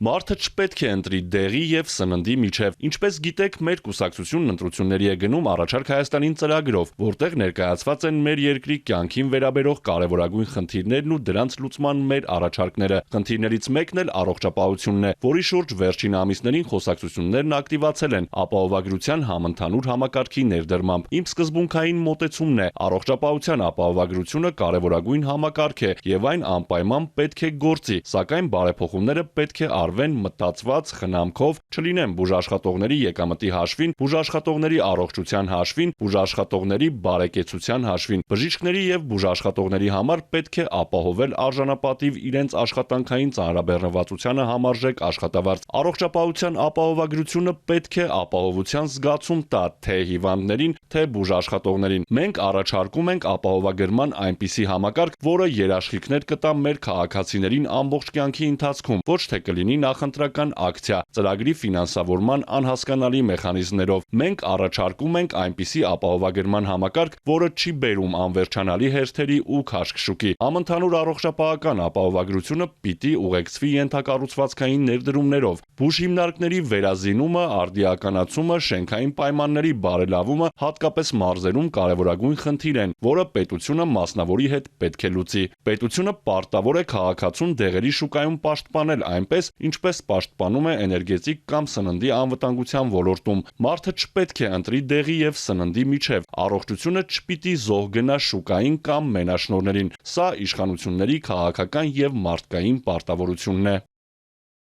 Մարդը չպետք է ընտրի դեղի և սննդի միջև։ Ինչպես գիտեք, մեր կուսակցությունն ընտրությունների է գնում առաջարկ Հայաստանին ծրագրով, որտեղ ներկայացված են մեր երկրի կյանքին վերաբերող կարևորագույն խնդիրներն ու դրանց լուծման մեր առաջարկները։ Խնդիրներից մեկն էլ առողջապահությունն է, որի շուրջ վերջին ամիսներին խոսակցություններն ակտիվացել են ապահովագրության համընդհանուր համակարգի ներդրմամբ։ Իմ սկզբունքային մոտեցումն է՝ առողջապահության ապահովագրությունը կարևորագույն համակարգ է և այն անպայման պետք է գործի, սակայն բարեփոխումները պետք է արվեն մտածված խնամքով, չլինեն բուժաշխատողների եկամտի հաշվին, բուժաշխատողների առողջության հաշվին, բուժաշխատողների բարեկեցության հաշվին։ Բժիշկների և բուժաշխատողների համար պետք է ապահովել արժանապատիվ իրենց աշխատանքային ծանրաբեռնվածությանը համարժեք աշխատավարձ։ Առողջապահության ապահովագրությունը պետք է ապահովության զգացում տա թե հիվանդներին, թե բուժաշխատողներին։ Մենք առաջարկում ենք ապահովագրման այնպիսի համակարգ, որը երաշխիքներ կտա մեր քաղաքացիներին ամբողջ կյանքի ընթացքում, ոչ թե կլինի նախընտրական ակցիա, ծրագրի ֆինանսավորման անհասկանալի մեխանիզմներով։ Մենք առաջարկում ենք այնպիսի ապահովագրման համակարգ, որը չի բերում անվերջանալի հերթերի ու քաշքշուկի։ Համընդհանուր առողջապահական ապահովագրությունը պիտի ուղեկցվի ենթակառուցվածքային ներդրումներով։ Բուժհիմնարկների վերազինումը, արդիականացումը, շենքային պայմանների բարելավումը, հատկապես մարզերում կարևորագույն խնդիր են, որը պետությունը մասնավորի հետ պետք է լուծի։ Պետությունը պարտավոր է քաղաքացուն դեղերի շուկայում պաշտպանել այնպես, ինչպես պաշտպանում է էներգետիկ կամ սննդի անվտանգության ոլորտում։ Մարդը չպետք է ընտրի դեղի և սննդի միջև։ Առողջությունը չպիտի զոհ գնա շուկային կամ մենաշնորհներին։ Սա իշխանությունների քաղաքական և մարդկային պարտավորությունն է։